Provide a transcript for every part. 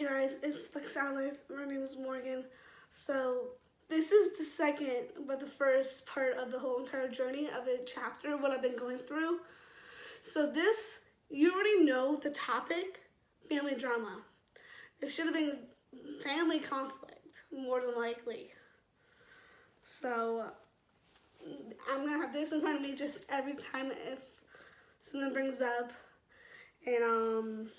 Hey guys, it's Lex Alice. My name is Morgan. So this is the second, but the first part of the whole entire journey of a chapter, what I've been going through. So this, you already know the topic, family drama. It should have been family conflict, more than likely. So I'm gonna have this in front of me just every time if something brings up, and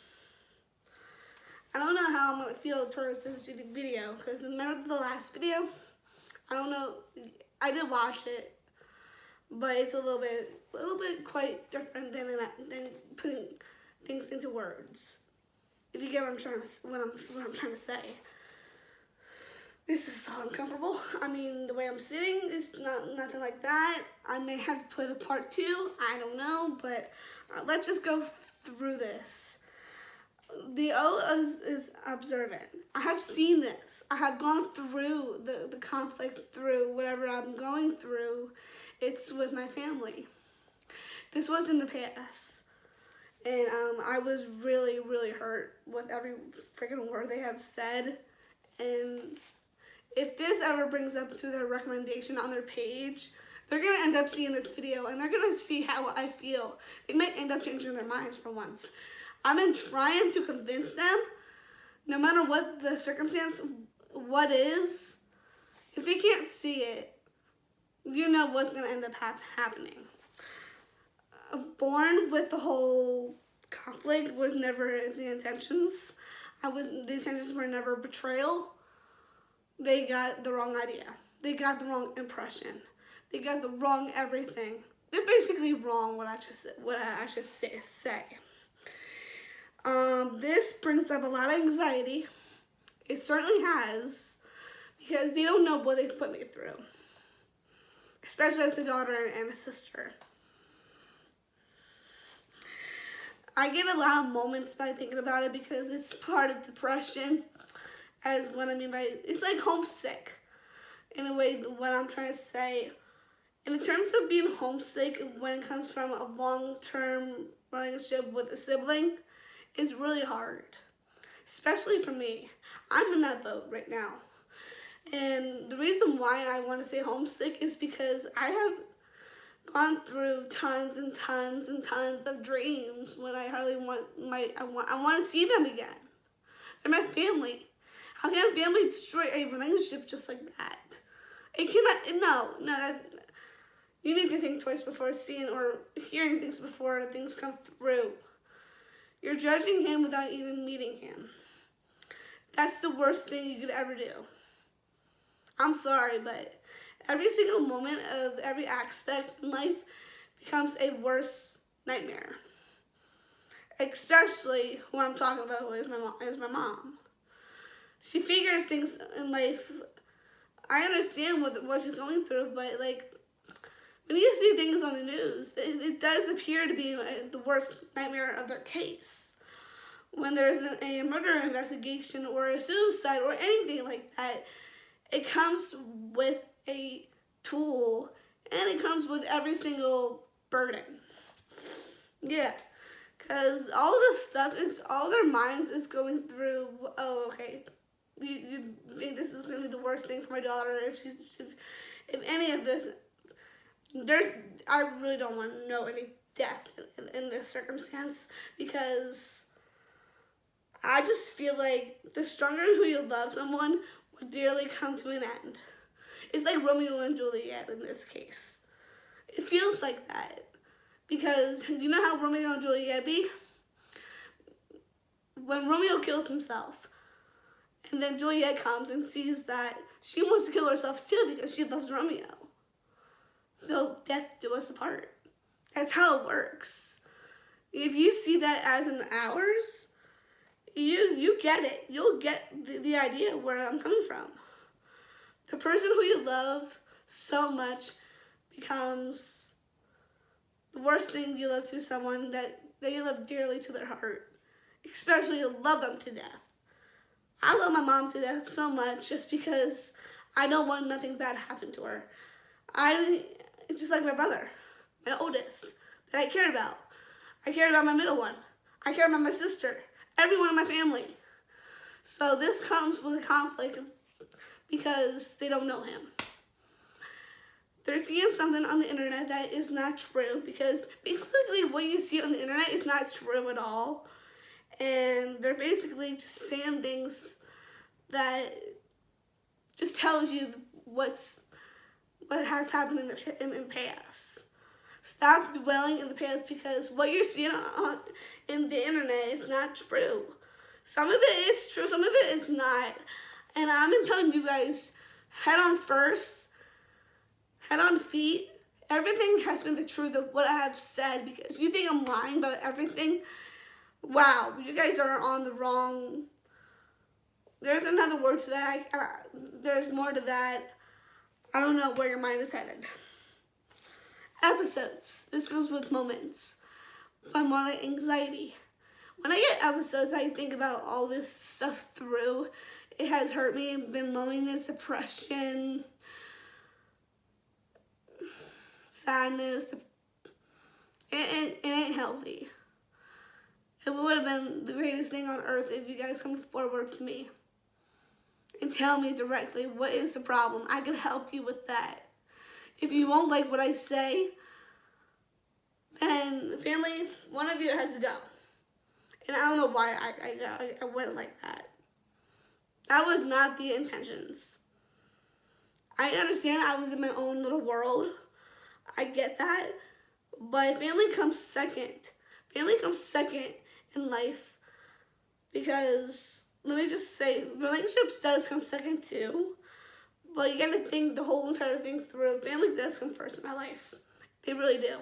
I don't know how I'm going to feel towards this video, because remember the last video? I don't know, I did watch it, but it's a little bit quite different than putting things into words. If you get what I'm trying to say. This is so uncomfortable. I mean, the way I'm sitting is nothing like that. I may have to put a part 2, I don't know, but let's just go through this. The O is observant. I have seen this. I have gone through the conflict, through whatever I'm going through. It's with my family. This was in the past. And I was really, really hurt with every freaking word they have said. And if this ever brings up through their recommendation on their page, they're going to end up seeing this video and they're going to see how I feel. They might end up changing their minds for once. I've been trying to convince them, no matter what the circumstance, what is, if they can't see it, you know what's going to end up happening. Born with the whole conflict was never the intentions. The intentions were never betrayal. They got the wrong idea. They got the wrong impression. They got the wrong everything. They're basically wrong, what I should say. This brings up a lot of anxiety. It certainly has, because they don't know what they put me through, especially as a daughter and a sister. I get a lot of moments by thinking about it because it's part of depression, as what I mean by, it's like homesick, in a way, what I'm trying to say. And in terms of being homesick, when it comes from a long-term relationship with a sibling, is really hard, especially for me. I'm in that boat right now. And the reason why I want to say homesick is because I have gone through tons and tons and tons of dreams when I hardly I want to see them again. They're my family. How can a family destroy a relationship just like that? It cannot, no, you need to think twice before seeing or hearing things before things come through. You're judging him without even meeting him. That's the worst thing you could ever do. I'm sorry, but every single moment of every aspect in life becomes a worse nightmare. Especially who I'm talking about is my mom. She figures things in life. I understand what she's going through, but like, when you see things on the news, it does appear to be the worst nightmare of their case. When there's a murder investigation or a suicide or anything like that, it comes with a tool and it comes with every single burden. Yeah, because all this stuff all their minds is going through, oh, okay, you think this is going to be the worst thing for my daughter if any of this. I really don't want to know any death in this circumstance, because I just feel like the stronger who you love someone would dearly come to an end. It's like Romeo and Juliet in this case. It feels like that, because you know how Romeo and Juliet be? When Romeo kills himself, and then Juliet comes and sees that she wants to kill herself too because she loves Romeo. So death do us apart. That's how it works. If you see that as an ours, you get it. You'll get the idea where I'm coming from. The person who you love so much becomes the worst thing you love to someone that you love dearly to their heart. Especially you love them to death. I love my mom to death so much just because I don't want nothing bad to happen to her. It's just like my brother, my oldest, that I care about. I care about my middle one. I care about my sister, everyone in my family. So this comes with a conflict because they don't know him. They're seeing something on the internet that is not true, because basically what you see on the internet is not true at all. And they're basically just saying things that just tells you what has happened in the past. Stop dwelling in the past, because what you're seeing in the internet is not true. Some of it is true, some of it is not. And I've been telling you guys, head on first, head on feet. Everything has been the truth of what I have said, because you think I'm lying about everything. Wow, you guys are on the wrong. There's another word to that. There's more to that. I don't know where your mind is headed. Episodes. This goes with moments, but more like anxiety. When I get episodes, I think about all this stuff through. It has hurt me. Been loneliness, depression, sadness. It ain't healthy. It would have been the greatest thing on earth if you guys come forward to me and tell me directly what is the problem. I can help you with that. If you won't like what I say, then family, one of you has to go. And I don't know why I went like that. That was not the intentions. I understand I was in my own little world. I get that. But family comes second. Family comes second in life, because let me just say, relationships does come second too, but you gotta think the whole entire thing through. Family does come first in my life. They really do.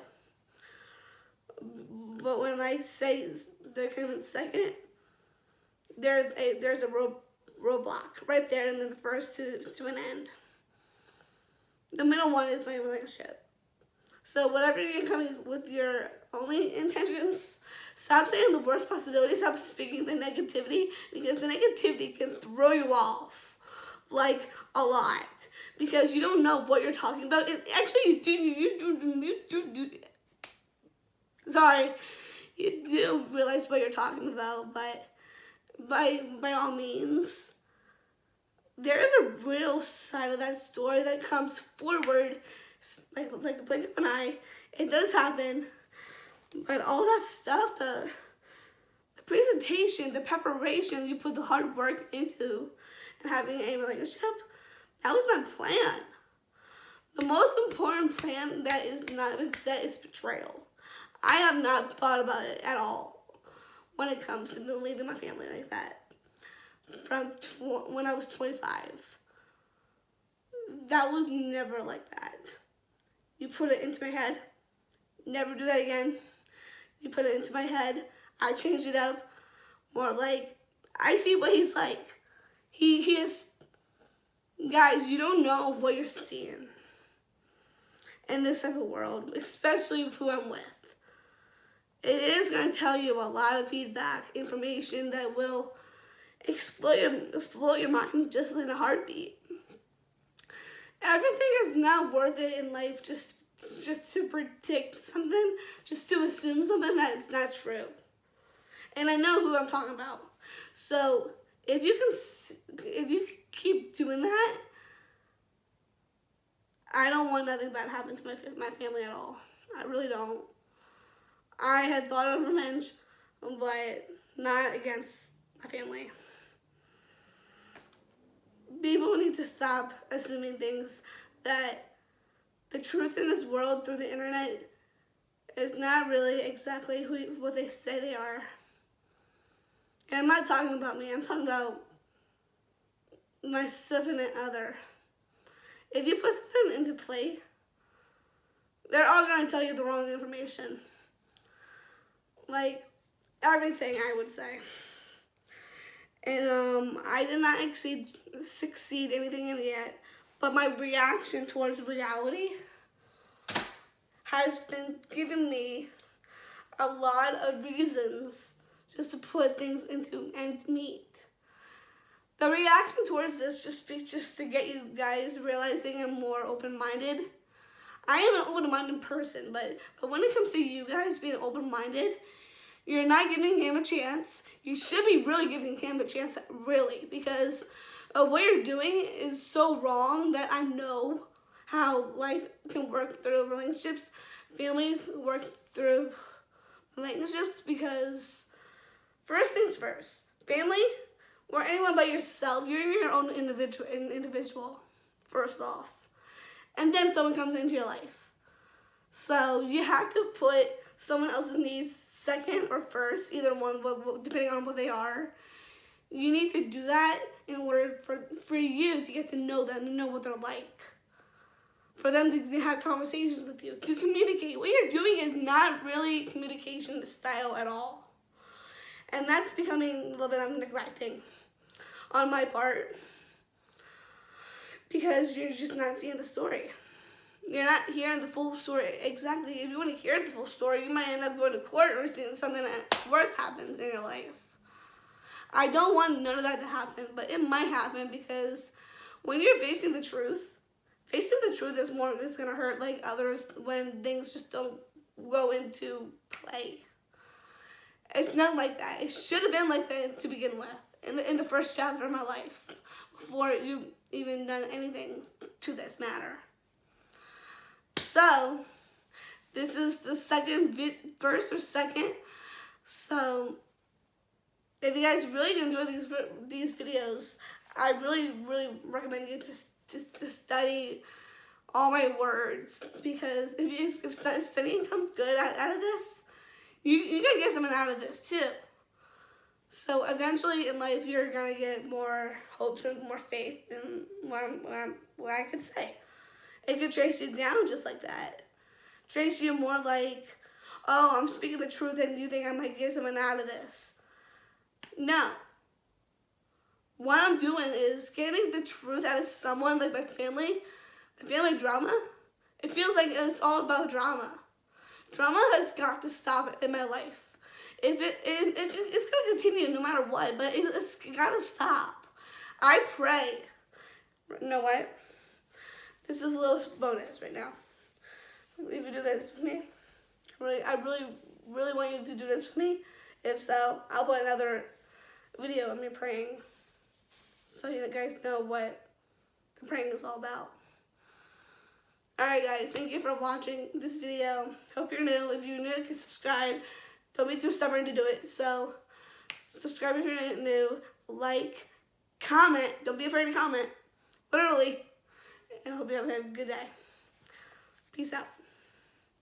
But when I say they're coming second, there's a roadblock right there, and then the first to an end. The middle one is my relationship. So whatever you're coming with your only intentions, stop saying the worst possibilities, stop speaking the negativity, because the negativity can throw you off, like, a lot, because you don't know what you're talking about. And actually, you do. Sorry, you do realize what you're talking about, but by all means, there is a real side of that story that comes forward, like a blink of an eye. It does happen, but all that stuff, the presentation, the preparation, you put the hard work into, and having a relationship, that was my plan. The most important plan that is not been set is betrayal. I have not thought about it at all when it comes to leaving my family like that. From when I was 25. That was never like that. You put it into my head, never do that again. You put it into my head, I changed it up. More like, I see what he's like. He is, guys, you don't know what you're seeing in this type of world, especially who I'm with. It is going to tell you a lot of feedback, information that will explode your mind just in a heartbeat. Everything is not worth it in life just to predict something, just to assume something that is not true. And I know who I'm talking about. So if you keep doing that, I don't want nothing bad happen to my family at all. I really don't. I had thought of revenge, but not against my family. People need to stop assuming things, that the truth in this world through the internet is not really exactly what they say they are. And I'm not talking about me, I'm talking about my significant other. If you put something into play, they're all going to tell you the wrong information. Like, everything, I would say. And I did not succeed anything in it yet, but my reaction towards reality has been giving me a lot of reasons just to put things into ends meet. The reaction towards this just to get you guys realizing I'm more open-minded. I am an open-minded person, but when it comes to you guys being open-minded, You're not giving him a chance. You should be really giving him a chance, really, because what you're doing is so wrong that I know how life can work through relationships, families work through relationships, because first things first, family or anyone but yourself, you're your own individual, first off. And then someone comes into your life. So you have to put someone else's needs second or first, either one, depending on what they are. You need to do that in order for you to get to know them, to know what they're like. For them to have conversations with you, to communicate. What you're doing is not really communication style at all. And that's becoming a little bit of neglecting on my part, because you're just not seeing the story. You're not hearing the full story. Exactly. If you want to hear the full story, you might end up going to court or seeing something that worse happens in your life. I don't want none of that to happen, but it might happen, because when you're facing the truth is more, it's going to hurt like others when things just don't go into play. It's not like that. It should have been like that to begin with, in the first chapter of my life, before you even done anything to this matter. So, this is the first or second. So, if you guys really enjoy these videos, I really recommend you to study all my words, because if studying comes good out of this, you gotta get something out of this too. So eventually in life, you're gonna get more hopes and more faith in what I could say. It could trace you down just like that. Trace you more like, oh, I'm speaking the truth and you think I might get something out of this. No. What I'm doing is getting the truth out of someone, like my family, the family drama. It feels like it's all about drama. Drama has got to stop in my life. It's going to continue no matter what, but it's got to stop. I pray. You know what? This is a little bonus right now. If you do this with me, I really want you to do this with me. If so, I'll put another video of me praying, so you guys know what the praying is all about. Alright guys, thank you for watching this video. Hope you're new. If you're new, you can subscribe. Don't be too stubborn to do it. So, subscribe if you're new. Like, comment. Don't be afraid to comment. Literally. And I hope you have a good day. Peace out.